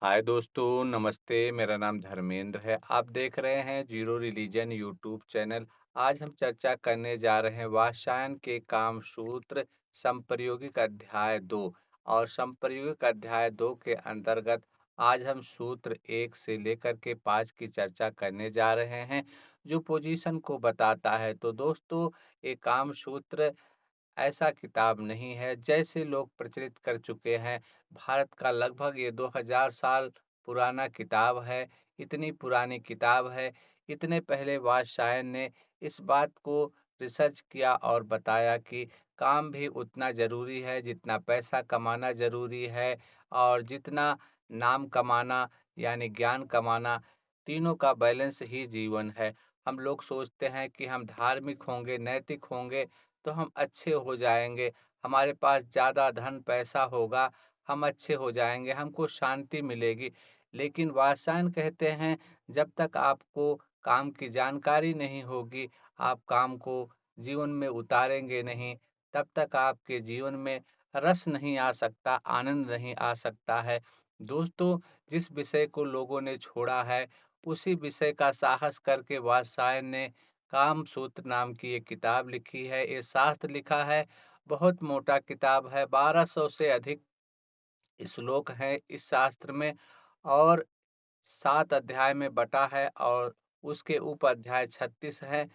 हाय दोस्तों, नमस्ते। मेरा नाम धर्मेंद्र है। आप देख रहे हैं जीरो रिलीजन यूट्यूब चैनल। आज हम चर्चा करने जा रहे हैं वात्स्यायन के काम सूत्र संप्रयोगिक अध्याय 2। और संप्रयोगिक अध्याय 2 के अंतर्गत आज हम सूत्र 1 से लेकर के 5 की चर्चा करने जा रहे हैं, जो पोजीशन को बताता है। तो दोस्तों, ये काम सूत्र ऐसा किताब नहीं है जैसे लोग प्रचलित कर चुके हैं। भारत का लगभग ये 2000 साल पुराना किताब है। इतनी पुरानी किताब है। इतने पहले वात्स्यायन ने इस बात को रिसर्च किया और बताया कि काम भी उतना ज़रूरी है जितना पैसा कमाना ज़रूरी है, और जितना नाम कमाना यानी ज्ञान कमाना, तीनों का बैलेंस ही जीवन है। हम लोग सोचते हैं कि हम धार्मिक होंगे, नैतिक होंगे तो हम अच्छे हो जाएँगे, हमारे पास ज़्यादा धन पैसा होगा, हम अच्छे हो जाएँगे, हमको शांति मिलेगी। लेकिन वात्स्यायन कहते हैं, जब तक आपको काम की जानकारी नहीं होगी, आप काम को जीवन में उतारेंगे नहीं, तब तक आपके जीवन में रस नहीं आ सकता, आनंद नहीं आ सकता है। दोस्तों, जिस विषय को लोगों ने छोड़ा है, उसी विषय का साहस करके वात्स्यायन ने कामसूत्र नाम की एक किताब लिखी है। ये शास्त्र लिखा है, बहुत मोटा किताब है, 1200 से अधिक श्लोक हैं इस शास्त्र में, और 7 अध्याय में बँटा है, और उसके उप अध्याय 36 हैं।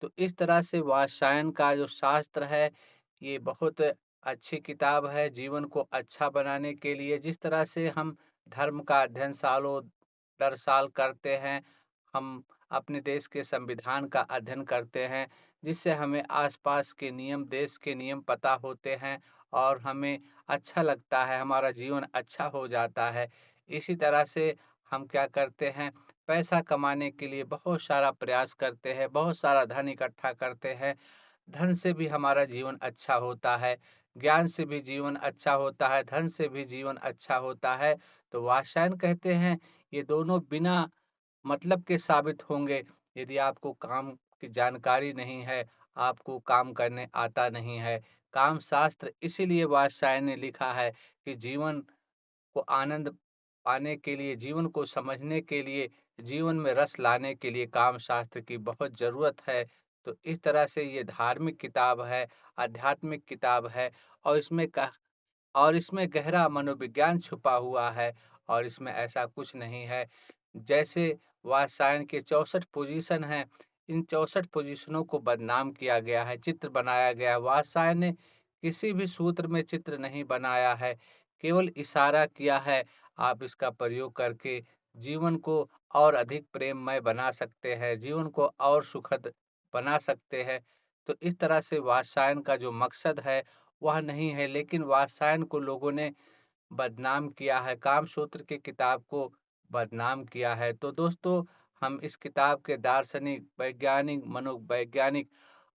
तो इस तरह से वात्स्यायन का जो शास्त्र है, ये बहुत अच्छी किताब है जीवन को अच्छा बनाने के लिए। जिस तरह से हम धर्म का अध्ययन सालों दर साल करते हैं, हम अपने देश के संविधान का अध्ययन करते हैं, जिससे हमें आसपास के नियम, देश के नियम पता होते हैं, और हमें अच्छा लगता है, हमारा जीवन अच्छा हो जाता है। इसी तरह से हम क्या करते हैं, पैसा कमाने के लिए बहुत सारा प्रयास करते हैं, बहुत सारा धन इकट्ठा करते हैं। धन से भी हमारा जीवन अच्छा होता है, ज्ञान से भी जीवन अच्छा होता है, धन से भी जीवन अच्छा होता है। तो वात्स्यायन कहते हैं, ये दोनों बिना मतलब के साबित होंगे यदि आपको काम की जानकारी नहीं है, आपको काम करने आता नहीं है। काम शास्त्र इसीलिए वात्स्यायन ने लिखा है कि जीवन को आनंद पाने के लिए, जीवन को समझने के लिए, जीवन में रस लाने के लिए काम शास्त्र की बहुत ज़रूरत है। तो इस तरह से ये धार्मिक किताब है, आध्यात्मिक किताब है, और इसमें गहरा मनोविज्ञान छुपा हुआ है, और इसमें ऐसा कुछ नहीं है। जैसे वात्स्यायन के 64 पोजीशन हैं, इन 64 पोजीशनों को बदनाम किया गया है, चित्र बनाया गया है। वात्स्यायन ने किसी भी सूत्र में चित्र नहीं बनाया है, केवल इशारा किया है। आप इसका प्रयोग करके जीवन को और अधिक प्रेममय बना सकते हैं, जीवन को और सुखद बना सकते हैं। तो इस तरह से वात्स्यायन का जो मकसद है, वह नहीं है, लेकिन वात्स्यायन को लोगों ने बदनाम किया है, कामसूत्र की किताब को बदनाम किया है। तो दोस्तों, हम इस किताब के दार्शनिक, वैज्ञानिक, मनोवैज्ञानिक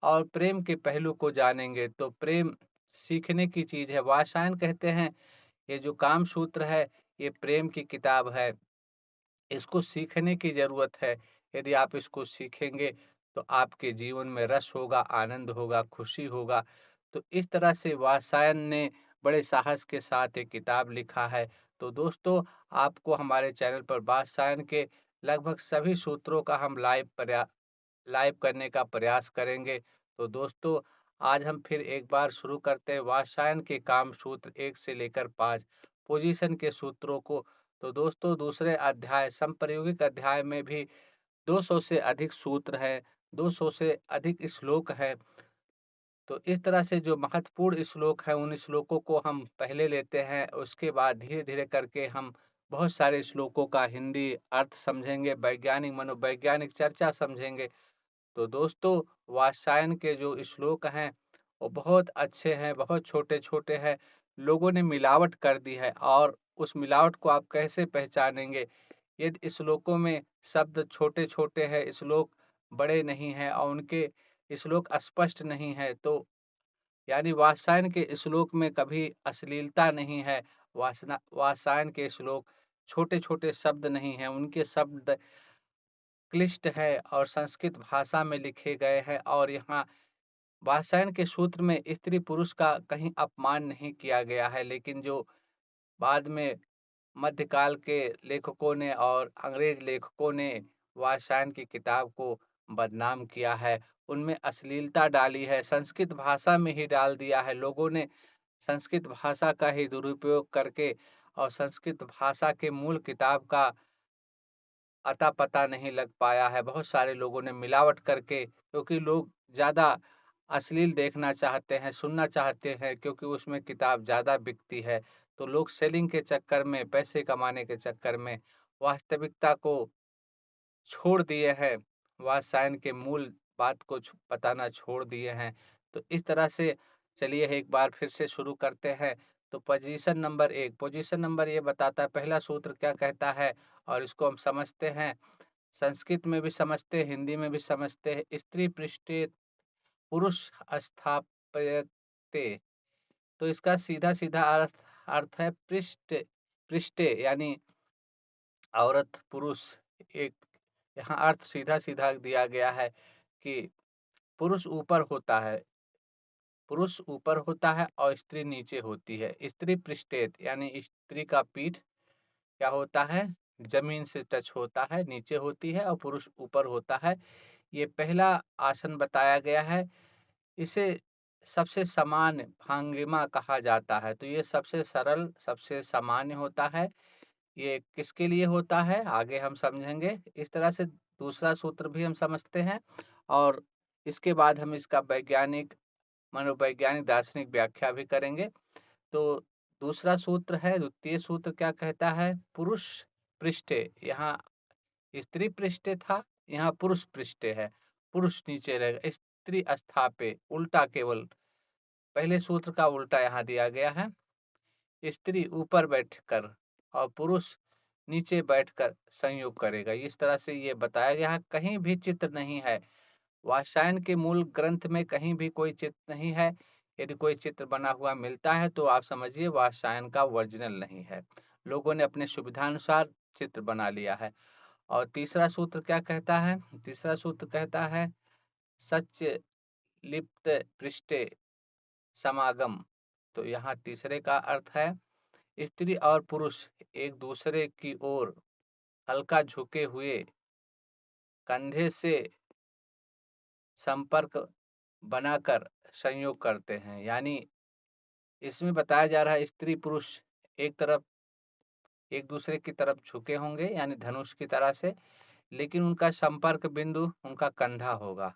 और प्रेम के पहलू को जानेंगे। तो प्रेम सीखने की चीज़ है। वात्स्यायन कहते हैं, ये जो कामसूत्र है, ये प्रेम की किताब है। इसको सीखने की ज़रूरत है। यदि आप इसको सीखेंगे, तो आपके जीवन में रस होगा, आनंद होगा, खुशी होगा। तो इस तरह से वात्स्यायन ने बड़े साहस के साथ एक किताब लिखा है। तो दोस्तों, आपको हमारे चैनल पर वात्स्यायन के लगभग सभी सूत्रों का हम लाइव करने का प्रयास करेंगे। तो दोस्तों, आज हम फिर एक बार शुरू करते हैं वात्स्यायन के काम सूत्र 1 से लेकर 5 पोजीशन के सूत्रों को। तो दोस्तों, दूसरे अध्याय संप्रयोगिक अध्याय में भी 200 से अधिक सूत्र हैं, 200 से अधिक श्लोक हैं। तो इस तरह से जो महत्वपूर्ण श्लोक हैं, उन श्लोकों को हम पहले लेते हैं, उसके बाद धीरे-धीरे करके हम बहुत सारे श्लोकों का हिंदी अर्थ समझेंगे, वैज्ञानिक, मनोवैज्ञानिक चर्चा समझेंगे। तो दोस्तों, वात्स्यायन के जो श्लोक हैं, वो बहुत अच्छे हैं, बहुत छोटे-छोटे हैं। लोगों ने मिलावट कर दी है, और उस मिलावट को आप कैसे पहचानेंगे? यदि श्लोकों में शब्द छोटे-छोटे हैं, श्लोक बड़े नहीं हैं, और उनके श्लोक स्पष्ट नहीं है, तो यानी वात्स्यायन के श्लोक में कभी अश्लीलता नहीं है। वात्स्यायन के श्लोक छोटे-छोटे शब्द नहीं हैं, उनके शब्द क्लिष्ट है और संस्कृत भाषा में लिखे गए हैं, और यहाँ वात्स्यायन के सूत्र में स्त्री पुरुष का कहीं अपमान नहीं किया गया है। लेकिन जो बाद में मध्यकाल के लेखकों ने और अंग्रेज लेखकों ने वात्स्यायन की किताब को बदनाम किया है। उनमें अश्लीलता डाली है, संस्कृत भाषा में ही डाल दिया है। लोगों ने संस्कृत भाषा का ही दुरुपयोग करके और संस्कृत भाषा के मूल किताब का अता-पता नहीं लग पाया है। बहुत सारे लोगों ने मिलावट करके, क्योंकि लोग ज़्यादा अश्लील देखना चाहते हैं, सुनना चाहते हैं, क्योंकि उसमें किताब ज़्यादा बिकती है। तो लोग सेलिंग के चक्कर में, पैसे कमाने के चक्कर में वास्तविकता को छोड़ दिए हैं, वात्स्यायन के मूल बात को बताना छोड़ दिए हैं। तो इस तरह से चलिए एक बार फिर से शुरू करते हैं। तो पोजीशन नंबर ये बताता है, पहला सूत्र क्या कहता है और इसको हम समझते हैं। संस्कृत में भी समझते हैं, हिंदी में भी समझते हैं। स्त्री पृष्ठे पुरुष स्थापयते। तो इसका सीधा-सीधा अर्थ अर्थ है पृष्ठे यानी औरत पुरुष। एक यहाँ अर्थ सीधा-सीधा दिया गया है कि पुरुष ऊपर होता है और स्त्री नीचे होती है। स्त्री पृष्ठेत यानी स्त्री का पीठ क्या होता है? जमीन से टच होता है, नीचे होती है, और पुरुष ऊपर होता है। ये पहला आसन बताया गया है। इसे सबसे सामान्य भंगिमा कहा जाता है। तो ये सबसे सरल, सबसे सामान्य होता है। ये किसके लिए होता है आगे हम समझेंगे। इस तरह से दूसरा सूत्र भी हम समझते हैं और इसके बाद हम इसका वैज्ञानिक, मनोवैज्ञानिक, दार्शनिक व्याख्या भी करेंगे। तो दूसरा सूत्र है, द्वितीय सूत्र क्या कहता है? पुरुष पृष्ठे। यहाँ स्त्री पृष्ठे था, यहाँ पुरुष पृष्ठे है। पुरुष नीचे रहेगा, स्त्री स्थापे, उल्टा केवल पहले सूत्र का उल्टा यहाँ दिया गया है। स्त्री ऊपर बैठकर और पुरुष नीचे बैठकर संयोग करेगा। इस तरह से ये बताया गया है। कहीं भी चित्र नहीं है, वात्स्यायन के मूल ग्रंथ में कहीं भी कोई चित्र नहीं है। यदि कोई चित्र बना हुआ मिलता है तो आप समझिए वात्स्यायन का ओरिजिनल नहीं है। लोगों ने अपने सुविधानुसार चित्र बना लिया है। और तीसरा सूत्र क्या कहता है? तीसरा सूत्र कहता है सच लिप्त पृष्ठे समागम। तो यहाँ तीसरे का अर्थ है स्त्री और पुरुष एक दूसरे की ओर हल्का झुके हुए कंधे से संपर्क बनाकर संयोग करते हैं। यानी इसमें बताया जा रहा है स्त्री पुरुष एक दूसरे की तरफ झुके होंगे, यानी धनुष की तरह से, लेकिन उनका संपर्क बिंदु उनका कंधा होगा।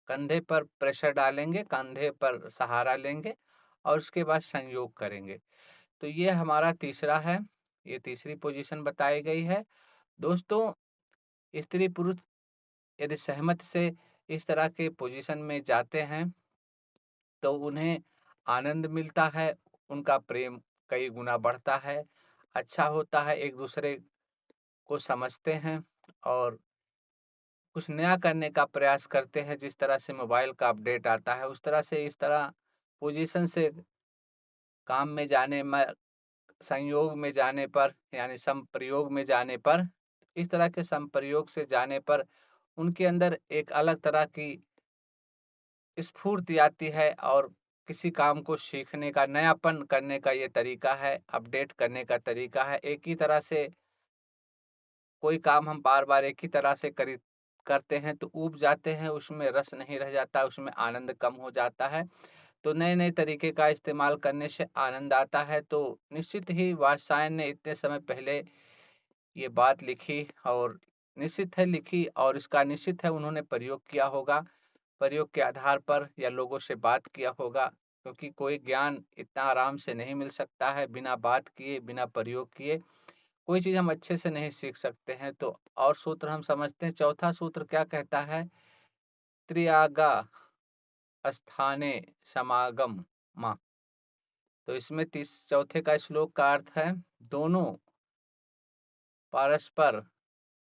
कंधे पर प्रेशर डालेंगे, कंधे पर सहारा लेंगे और उसके बाद संयोग करेंगे। तो ये हमारा तीसरा है, ये तीसरी पोजीशन बताई गई है। दोस्तों, स्त्री पुरुष यदि सहमति से इस तरह के पोजीशन में जाते हैं तो उन्हें आनंद मिलता है, उनका प्रेम कई गुना बढ़ता है, अच्छा होता है, एक दूसरे को समझते हैं और कुछ नया करने का प्रयास करते हैं। जिस तरह से मोबाइल का अपडेट आता है उस तरह से, इस तरह पोजीशन से काम में जाने में, संयोग में जाने पर, यानी संप्रयोग में जाने पर, इस तरह के संप्रयोग से जाने पर उनके अंदर एक अलग तरह की स्फूर्ति आती है और किसी काम को सीखने का, नयापन करने का ये तरीका है, अपडेट करने का तरीका है। एक ही तरह से कोई काम हम बार-बार एक ही तरह से करते हैं तो ऊब जाते हैं, उसमें रस नहीं रह जाता, उसमें आनंद कम हो जाता है। तो नए-नए तरीके का इस्तेमाल करने से आनंद आता है। तो निश्चित ही वात्स्यायन ने इतने समय पहले ये बात लिखी और निश्चित है लिखी, और इसका निश्चित है उन्होंने प्रयोग किया होगा। प्रयोग के आधार पर या लोगों से बात किया होगा, क्योंकि कोई ज्ञान इतना आराम से नहीं मिल सकता है बिना बात किए, बिना प्रयोग किए। कोई चीज़ हम अच्छे से नहीं सीख सकते हैं। तो और सूत्र हम समझते हैं। चौथा सूत्र क्या कहता है? त्रियागा स्थाने समागम मा। तो इसमें तीस चौथे का श्लोक का अर्थ है दोनों परस्पर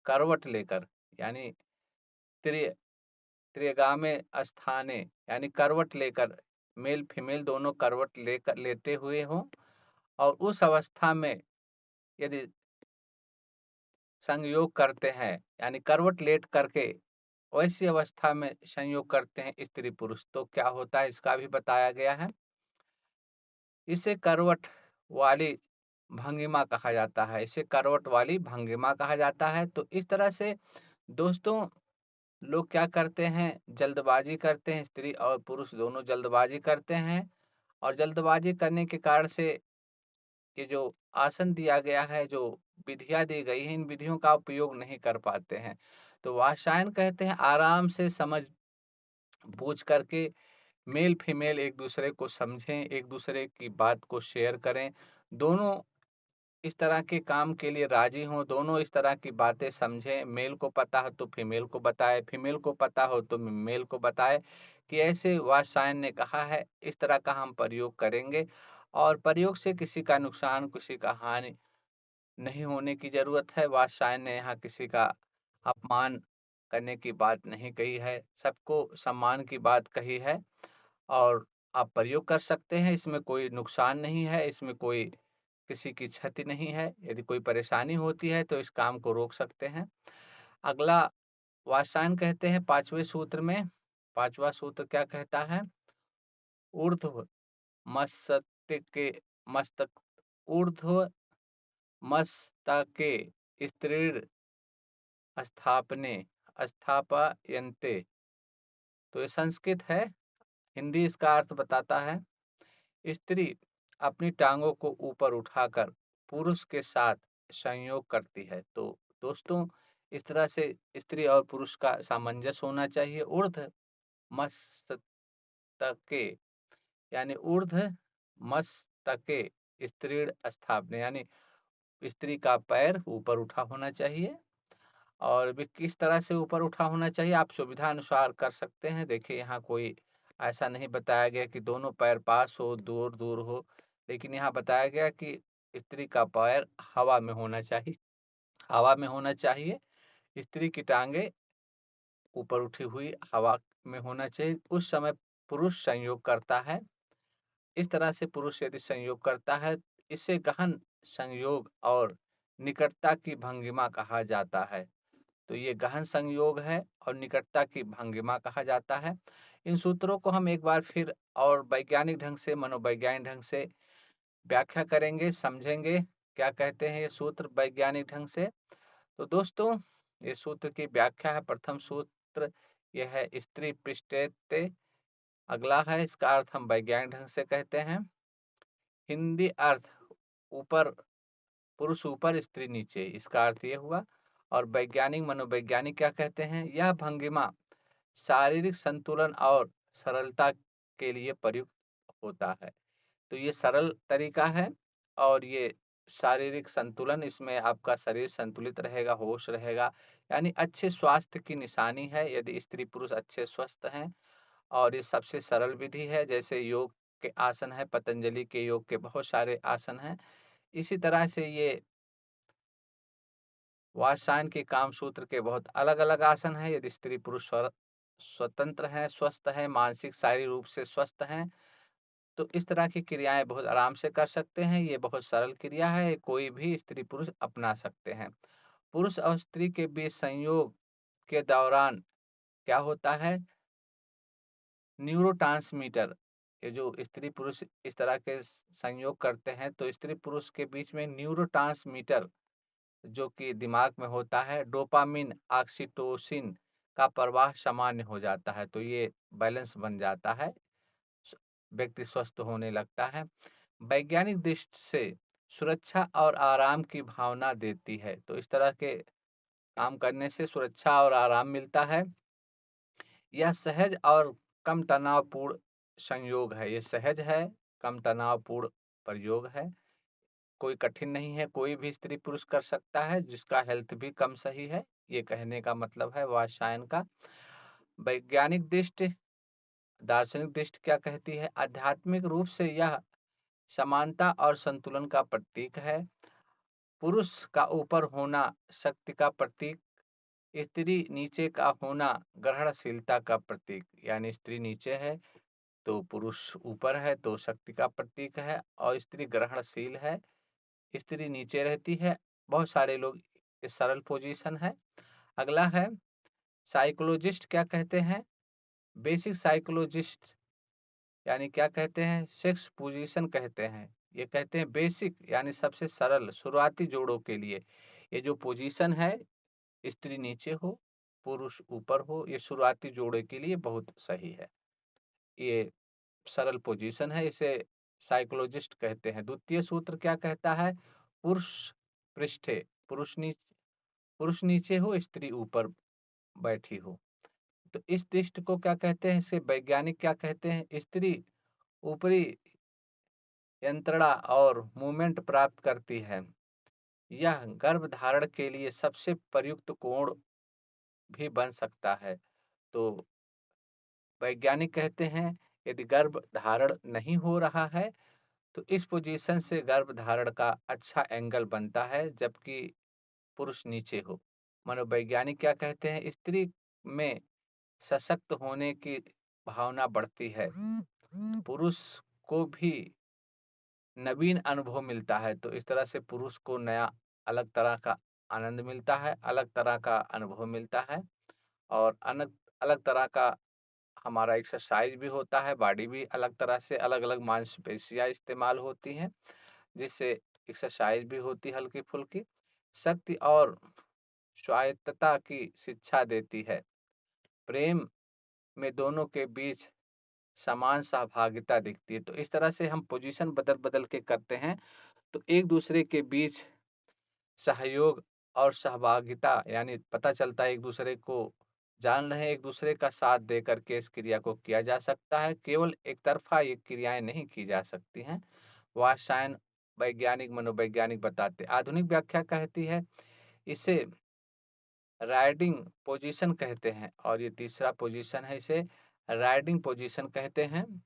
करवट लेकर, यानी त्रि त्रिगामे स्थाने यानी करवट लेकर, मेल फीमेल दोनों करवट लेकर लेटे हुए हों और उस अवस्था में यदि संयोग करते हैं, यानी करवट लेट करके वैसी अवस्था में संयोग करते हैं स्त्री पुरुष, तो क्या होता है इसका भी बताया गया है। इसे करवट वाली भंगिमा कहा जाता है, इसे करवट वाली भंगिमा कहा जाता है। तो इस तरह से दोस्तों लोग क्या करते हैं, जल्दबाजी करते हैं, स्त्री और पुरुष दोनों जल्दबाजी करते हैं और जल्दबाजी करने के कारण से ये जो आसन दिया गया है, जो विधियाँ दी गई हैं, इन विधियों का उपयोग नहीं कर पाते हैं। तो वात्स्यायन कहते हैं आराम से समझ बूझ करके मेल-फीमेल एक-दूसरे को समझें, एक-दूसरे की बात को शेयर करें। दोनों इस तरह के काम के लिए राज़ी हों, दोनों इस तरह की बातें समझें, मेल को पता हो तो फीमेल को बताए, फीमेल को पता हो तो मेल को बताए कि ऐसे वात्स्यायन ने कहा है, इस तरह का हम प्रयोग करेंगे और प्रयोग से किसी का नुकसान, किसी का हानि नहीं होने की ज़रूरत है। वात्स्यायन ने यहाँ किसी का अपमान करने की बात नहीं कही है, सबको सम्मान की बात कही है और आप प्रयोग कर सकते हैं, इसमें कोई नुकसान नहीं है, इसमें कोई किसी की क्षति नहीं है। यदि कोई परेशानी होती है तो इस काम को रोक सकते हैं। अगला वात्स्यायन कहते हैं 5वें सूत्र में, 5वाँ सूत्र क्या कहता है? ऊर्ध्व मस्तके मस्तक ऊर्ध्व मस्तके स्त्रीर् स्थापने स्थापयन्ते। तो ये संस्कृत है, हिंदी इसका अर्थ बताता है, स्त्री अपनी टांगों को ऊपर उठाकर पुरुष के साथ संयोग करती है। तो दोस्तों इस तरह से स्त्री और पुरुष का सामंजस्य होना चाहिए। ऊर्ध्व मस्तके यानी ऊर्ध्व मस्तके स्त्रीर् स्थापने यानी स्त्री का पैर ऊपर उठा होना चाहिए और भी किस तरह से ऊपर उठा होना चाहिए आप सुविधा अनुसार कर सकते हैं। देखिए यहाँ कोई ऐसा नहीं बताया गया कि दोनों पैर पास हो, दूर-दूर हो, लेकिन यहाँ बताया गया कि स्त्री का पैर हवा में होना चाहिए, हवा में होना चाहिए। स्त्री की टाँगें ऊपर उठी हुई हवा में होना चाहिए। उस समय पुरुष संयोग करता है। इस तरह से पुरुष यदि संयोग करता है, इसे गहन संयोग और निकटता की भंगिमा कहा जाता है। तो ये गहन संयोग है और निकटता की भंगिमा कहा जाता है। इन सूत्रों को हम एक बार फिर और वैज्ञानिक ढंग से, मनोवैज्ञानिक ढंग से व्याख्या करेंगे, समझेंगे, क्या कहते हैं ये सूत्र वैज्ञानिक ढंग से। तो दोस्तों, ये सूत्र की व्याख्या है, प्रथम सूत्र ये है स्त्री पृष्ठेते, अगला है इसका अर्थ हम वैज्ञानिक ढंग से कहते हैं। हिंदी अर्थ ऊपर पुरुष ऊपर स्त्री नीचे, इसका अर्थ ये हुआ और वैज्ञानिक मनोवैज्ञानिक क्या कहते हैं, यह भंगिमा शारीरिक संतुलन और सरलता के लिए प्रयुक्त होता है। तो ये सरल तरीका है और ये शारीरिक संतुलन, इसमें आपका शरीर संतुलित रहेगा, होश रहेगा, यानी अच्छे स्वास्थ्य की निशानी है यदि स्त्री पुरुष अच्छे स्वस्थ हैं और ये सबसे सरल विधि है। जैसे योग के आसन है, पतंजलि के योग के बहुत सारे आसन हैं, इसी तरह से ये वात्स्यायन के काम सूत्र के बहुत अलग-अलग आसन हैं। यदि स्त्री पुरुष स्वतंत्र हैं, स्वस्थ हैं, मानसिक शारीरिक रूप से स्वस्थ हैं, तो इस तरह की क्रियाएँ बहुत आराम से कर सकते हैं। ये बहुत सरल क्रिया है, कोई भी स्त्री पुरुष अपना सकते हैं। पुरुष और स्त्री के बीच संयोग के दौरान क्या होता है, न्यूरोट्रांसमीटर, ये जो स्त्री पुरुष इस तरह के संयोग करते हैं, तो स्त्री पुरुष के बीच में न्यूरोट्रांसमीटर जो कि दिमाग में होता है, डोपामिन, ऑक्सीटोसिन का प्रवाह सामान्य हो जाता है, तो ये बैलेंस बन जाता है, स व्यक्ति स्वस्थ होने लगता है। वैज्ञानिक दृष्टि से सुरक्षा और आराम की भावना देती है, तो इस तरह के काम करने से सुरक्षा और आराम मिलता है। यह सहज और कम तनावपूर्ण संयोग है, ये सहज है, कम तनावपूर्ण प्रयोग है। कोई कठिन नहीं है, कोई भी स्त्री पुरुष कर सकता है जिसका हेल्थ भी कम सही है, ये कहने का मतलब है वात्स्यायन का। वैज्ञानिक दृष्टि, दार्शनिक दृष्टि क्या कहती है? आध्यात्मिक रूप से यह समानता और संतुलन का प्रतीक है। पुरुष का ऊपर होना शक्ति का प्रतीक, स्त्री नीचे का होना ग्रहणशीलता का प्रतीक, यानी स्त्री नीचे है तो पुरुष ऊपर है तो शक्ति का प्रतीक है और स्त्री ग्रहणशील है, स्त्री नीचे रहती है। बहुत सारे लोग ये सरल पोजीशन है। अगला है साइकोलॉजिस्ट क्या कहते हैं? बेसिक साइकोलॉजिस्ट यानी क्या कहते हैं? सेक्स पोजीशन कहते हैं। ये कहते हैं बेसिक यानी सबसे सरल शुरुआती जोड़ों के लिए ये जो पोजीशन है, स्त्री नीचे हो, पुरुष ऊपर हो, ये शुरुआती जोड़े के लिए बहुत सही है। ये सरल पोजीशन है, इसे साइकोलॉजिस्ट कहते हैं। द्वितीय सूत्र क्या कहता है? पुरुष पृष्ठे, पुरुष नीचे हो, स्त्री ऊपर बैठी हो। तो इस दृष्टि को क्या कहते हैं? इसे वैज्ञानिक क्या कहते हैं? स्त्री ऊपरी यंत्रणा और मूवमेंट प्राप्त करती है। यह गर्भधारण के लिए सबसे प्रयुक्त कोण भी बन सकता है। तो वैज्ञानिक कहते हैं यदि गर्भ धारण नहीं हो रहा है तो इस पोजीशन से गर्भ धारण का अच्छा एंगल बनता है, जबकि पुरुष नीचे हो। मनोवैज्ञानिक क्या कहते हैं? स्त्री में सशक्त होने की भावना बढ़ती है, पुरुष को भी नवीन अनुभव मिलता है। तो इस तरह से पुरुष को नया अलग तरह का आनंद मिलता है, अलग तरह का अनुभव मिलता है और अलग अलग तरह का हमारा एक्सरसाइज भी होता है, बॉडी भी अलग तरह से अलग-अलग मांसपेशियाँ इस्तेमाल होती हैं, जिससे एक्सरसाइज भी होती है हल्की-फुल्की। शक्ति और स्वायत्तता की शिक्षा देती है। प्रेम में दोनों के बीच समान सहभागिता दिखती है। तो इस तरह से हम पोजीशन बदल-बदल के करते हैं, तो एक-दूसरे के बीच सहयोग और सहभागिता यानी पता चलता है एक-दूसरे को जान रहे हैं, एक-दूसरे का साथ दे करके इस क्रिया को किया जा सकता है। केवल एक तरफ़ा ये क्रियाएँ नहीं की जा सकती हैं। वात्स्यायन वैज्ञानिक, मनोवैज्ञानिक बताते हैं। आधुनिक व्याख्या कहती है, इसे राइडिंग पोजीशन कहते हैं और ये तीसरा पोजीशन है, इसे राइडिंग पोजीशन कहते हैं।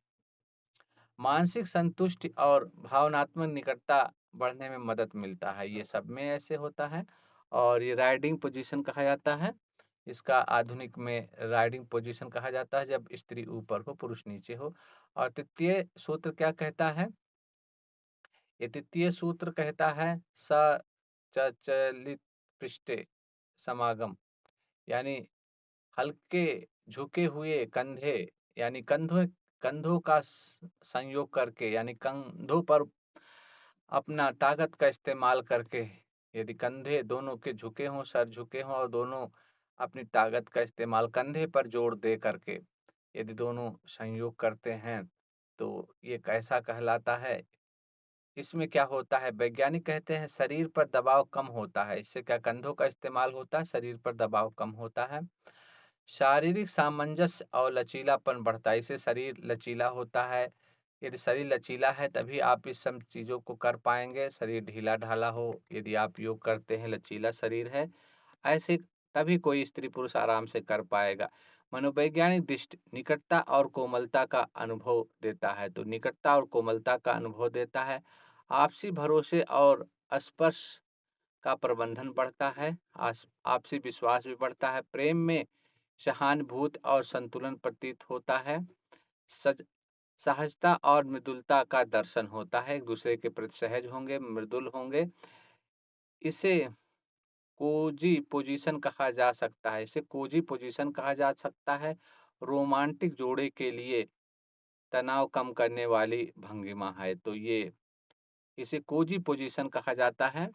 मानसिक संतुष्टि और भावनात्मक निकटता बढ़ने में मदद मिलता है, ये सब में ऐसे होता है और ये राइडिंग पोजीशन कहा जाता है। इसका आधुनिक में राइडिंग पोजीशन कहा जाता है जब स्त्री ऊपर हो, पुरुष नीचे हो। और तृतीय सूत्र क्या कहता है? ये तृतीय सूत्र कहता है सचलित पृष्ठे समागम, यानी हल्के झुके हुए कंधे यानी कंधों कंधों का संयोग करके यानी कंधों पर अपना ताकत का इस्तेमाल करके यदि कंधे दोनों के झुके हों, सर झुके हों और दोनों अपनी ताकत का इस्तेमाल कंधे पर जोर दे करके यदि दोनों संयोग करते हैं तो ये कैसा कहलाता है? इसमें क्या होता है? वैज्ञानिक कहते हैं शरीर पर दबाव कम होता है। इससे क्या कंधों का इस्तेमाल होता है, शरीर पर दबाव कम होता है। शारीरिक सामंजस्य और लचीलापन बढ़ता है, इससे शरीर लचीला होता है। यदि शरीर लचीला है तभी आप इस सब चीज़ों को कर पाएँगे। शरीर ढीला-ढाला हो, यदि आप योग करते हैं, लचीला शरीर है, ऐसे तभी कोई स्त्री-पुरुष आराम से कर पाएगा। मनोवैज्ञानिक दृष्टि निकटता और कोमलता का अनुभव देता है, तो निकटता और कोमलता का अनुभव देता है। आपसी भरोसे और स्पर्श का प्रबंधन बढ़ता है, आपसी विश्वास भी बढ़ता है। प्रेम में सहानुभूति और संतुलन प्रतीत होता है। सज सहजता और मृदुलता का दर्शन होता है, एक-दूसरे के प्रति सहज होंगे, मृदुल होंगे। इसे कोज़ी पोज़ीशन कहा जा सकता है, इसे कोज़ी पोज़ीशन कहा जा सकता है। रोमांटिक जोड़े के लिए तनाव कम करने वाली भंगिमा है, तो ये इसे कोज़ी पोज़ीशन कहा जाता है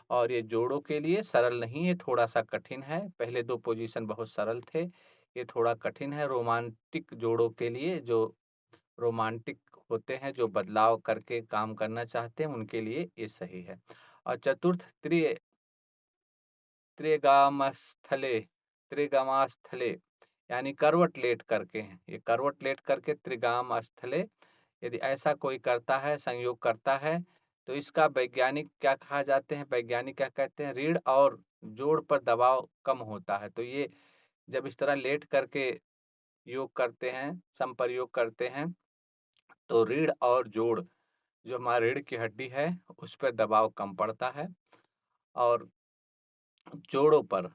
और ये जोड़ों के लिए सरल नहीं है, थोड़ा-सा कठिन है। पहले 2 पोज़ीशन बहुत सरल थे, ये थोड़ा कठिन है रोमांटिक जोड़ों के लिए जो रोमांटिक होते हैं, जो बदलाव करके काम करना चाहते हैं, उनके लिए ये सही है। और चतुर्थ त्रिगामस्थले त्रिगमास्थले यानी करवट लेट करके, ये करवट लेट करके त्रिगामस्थले यदि ऐसा कोई करता है, संयोग करता है, तो इसका वैज्ञानिक क्या कहा जाते हैं? वैज्ञानिक क्या कहते हैं? रीढ़ और जोड़ पर दबाव कम होता है। तो ये जब इस तरह लेट करके योग करते हैं, संप्रयोग करते हैं, तो रीढ़ और जोड़ जो हमारी रीढ़ की हड्डी है, उस पे दबाव कम पड़ता है और जोड़ों पर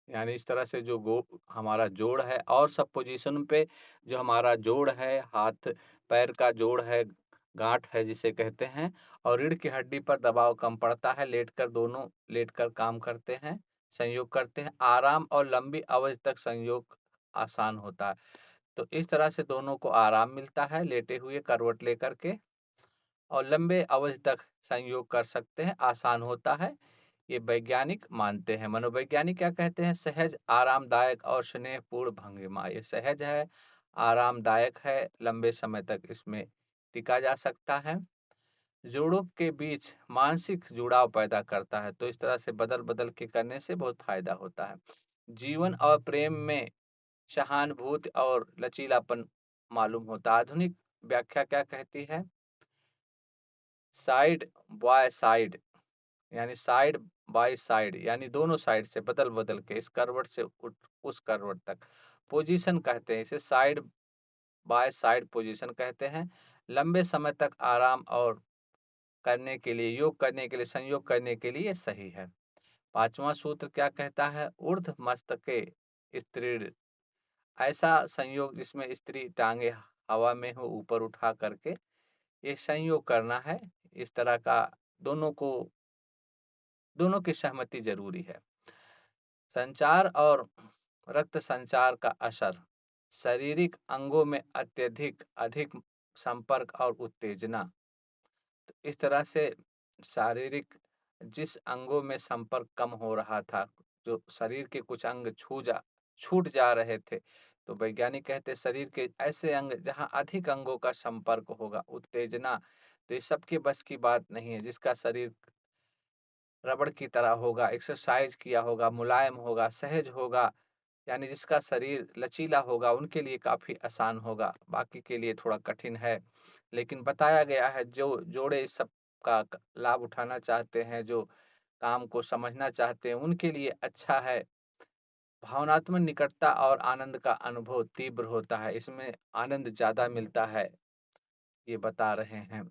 यानी इस तरह से जो गो हमारा जोड़ है और सब पोजीशन पे जो हमारा जोड़ है, हाथ-पैर का जोड़ है, गाँठ है जिसे कहते हैं और रीढ़ की हड्डी पर दबाव कम पड़ता है, लेटकर दोनों लेटकर काम करते हैं, संयोग करते हैं। आराम और लंबी अवधि तक संयोग आसान होता है। तो इस तरह से दोनों को आराम मिलता है, लेटे हुए करवट लेकर के और लंबे अवधि तक संयोग कर सकते हैं, आसान होता है। ये वैज्ञानिक मानते हैं। मनोवैज्ञानिक क्या कहते हैं? सहज, आरामदायक और स्नेहपूर्ण भंगिमा। ये सहज है, आरामदायक है, लंबे समय तक इसमें टिका जा सकता है। जोड़ों के बीच मानसिक जुड़ाव पैदा करता है, तो इस तरह से बदल-बदल के करने से बहुत फ़ायदा होता है। जीवन और प्रेम में सहानुभूति और लचीलापन मालूम होता है। आधुनिक व्याख्या क्या कहती है? साइड बाय साइड, यानी साइड बाय साइड, यानी दोनों साइड से बदल-बदल के इस करवट से उस करवट तक। पोजीशन कहते हैं इसे, साइड बाय साइड पोजीशन कहते हैं। लंबे समय तक आराम और करने के लिए, योग करने के लिए, संयोग करने के लिए सही है। 5वां सूत्र क्या कहता है? ऊर्ध्व मस्तके स्त्रीण, ऐसा संयोग जिसमें स्त्री टांगे हवा में हो, ऊपर उठा करके ये संयोग करना है। इस तरह का दोनों की सहमति जरूरी है। संचार और रक्त संचार का असर, शारीरिक अंगों में अधिक संपर्क और उत्तेजना। तो इस तरह से शारीरिक जिस अंगों में संपर्क कम हो रहा था, जो शरीर के कुछ अंग छूट जा रहे थे, तो वैज्ञानिक कहते हैं शरीर के ऐसे अंग जहां अधिक अंगों का संपर्क होगा, उत्तेजना, तो ये सबके बस की बात नहीं है। जिसका शरीर रबड़ की तरह होगा, एक्सरसाइज किया होगा, मुलायम होगा, सहज होगा, यानी जिसका शरीर लचीला होगा, उनके लिए काफ़ी आसान होगा, बाकी के लिए थोड़ा कठिन है। लेकिन बताया गया है जो जोड़े इस सब का लाभ उठाना चाहते हैं, जो काम को समझना चाहते हैं, उनके लिए अच्छा है। भावनात्मक निकटता और आनंद का अनुभव तीव्र होता है, इसमें आनंद ज़्यादा मिलता है, ये बता रहे हैं।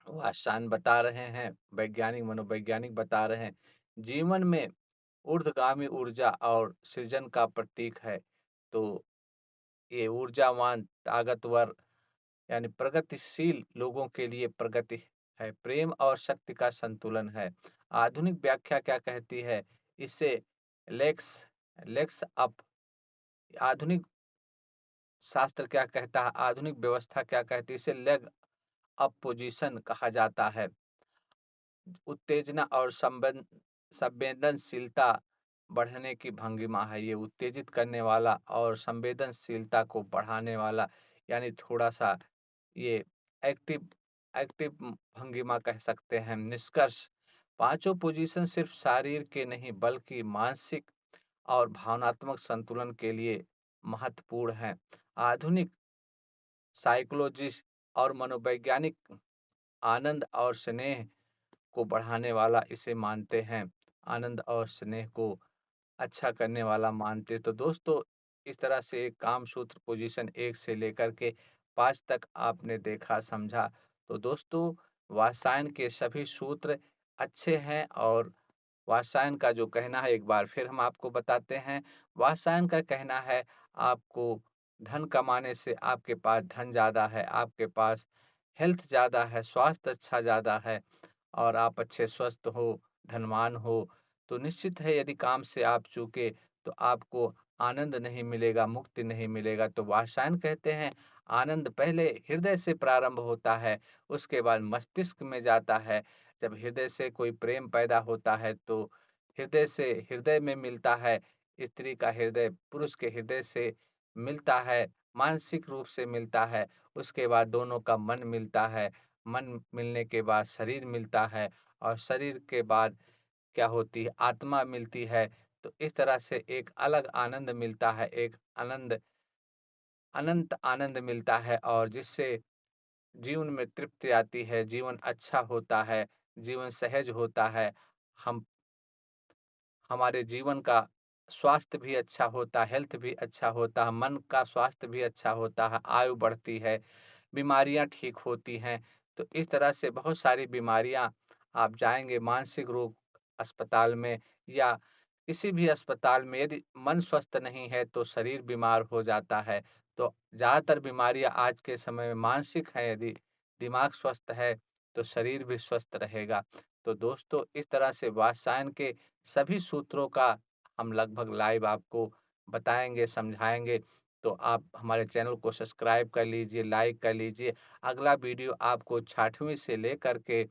वात्स्यायन बता रहे हैं, वैज्ञानिक मनोवैज्ञानिक बता रहे हैं। जीवन में ऊर्ध्वगामी ऊर्जा और सृजन का प्रतीक है। तो ये ऊर्जावान, ताकतवर, यानी प्रगतिशील लोगों के लिए प्रगति है। प्रेम और शक्ति का संतुलन है। आधुनिक व्याख्या क्या कहती है? इसे लेग्स लेग्स अप, आधुनिक शास्त्र क्या कहता है? आधुनिक व्यवस्था क्या कहती है? इसे लेग अप पोजीशन कहा जाता है। उत्तेजना और संवेदनशीलता बढ़ने की भंगिमा है। ये उत्तेजित करने वाला और संवेदनशीलता को बढ़ाने वाला, यानी थोड़ा-सा ये एक्टिव एक्टिव भंगिमा कह सकते हैं। निष्कर्ष, पाँचों पोजीशन सिर्फ शरीर के नहीं बल्कि मानसिक और भावनात्मक संतुलन के लिए महत्वपूर्ण हैं। आधुनिक साइकोलॉजिस्ट और मनोवैज्ञानिक आनंद और स्नेह को बढ़ाने वाला इसे मानते हैं। आनंद और स्नेह को अच्छा करने वाला मानते। तो दोस्तों, इस तरह से एक काम सूत्र पोजीशन 1 से लेकर के 5 तक आपने देखा, समझा। तो दोस्तों, वात्स्यायन के सभी सूत्र अच्छे हैं और वात्स्यायन का जो कहना है एक बार फिर हम आपको बताते हैं। वात्स्यायन का कहना है आपको धन कमाने से आपके पास धन ज़्यादा है, आपके पास हेल्थ ज़्यादा है, स्वास्थ्य अच्छा ज़्यादा है और आप अच्छे स्वस्थ हो, धनवान हो, तो निश्चित है यदि काम से आप चूके तो आपको आनंद नहीं मिलेगा, मुक्ति नहीं मिलेगा। तो वात्स्यायन कहते हैं आनंद पहले हृदय से प्रारंभ होता है, उसके बाद मस्तिष्क में जाता है। जब हृदय से कोई प्रेम पैदा होता है तो हृदय से हृदय में मिलता है, स्त्री का हृदय पुरुष के हृदय से मिलता है, मानसिक रूप से मिलता है, उसके बाद दोनों का मन मिलता है, मन मिलने के बाद शरीर मिलता है और शरीर के बाद क्या होती है? आत्मा मिलती है। तो इस तरह से एक अलग आनंद मिलता है, एक अनंत आनंद मिलता है और जिससे जीवन में तृप्ति आती है, जीवन अच्छा होता है, जीवन सहज होता है। हम हमारे जीवन का स्वास्थ्य भी अच्छा होता है, हेल्थ भी अच्छा होता है, मन का स्वास्थ्य भी अच्छा होता है, आयु बढ़ती है, बीमारियाँ ठीक होती हैं। तो इस तरह से बहुत सारी बीमारियाँ, आप जाएँगे मानसिक रोग अस्पताल में या किसी भी अस्पताल में, यदि मन स्वस्थ नहीं है तो शरीर बीमार हो जाता है। तो ज़्यादातर बीमारियाँ आज के समय में मानसिक हैं, यदि दिमाग स्वस्थ है तो शरीर भी स्वस्थ रहेगा। तो दोस्तों, इस तरह से वात्स्यायन के सभी सूत्रों का हम लगभग लाइव आपको बताएँगे, समझाएँगे। तो आप हमारे चैनल को सब्सक्राइब कर लीजिए, लाइक कर लीजिए। अगला वीडियो आपको 6वीं से लेकर के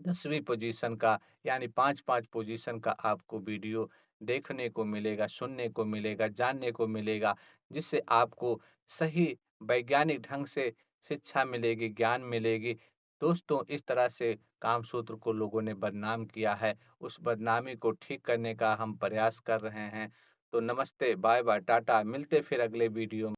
10वीं पोजीशन का यानी 5-5 पोजीशन का आपको वीडियो देखने को मिलेगा, सुनने को मिलेगा, जानने को मिलेगा, जिससे आपको सही वैज्ञानिक ढंग से शिक्षा मिलेगी, ज्ञान मिलेगी। दोस्तों, इस तरह से कामसूत्र को लोगों ने बदनाम किया है, उस बदनामी को ठीक करने का हम प्रयास कर रहे हैं। तो नमस्ते, बाय-बाय, टाटा, मिलते फिर अगले वीडियो में।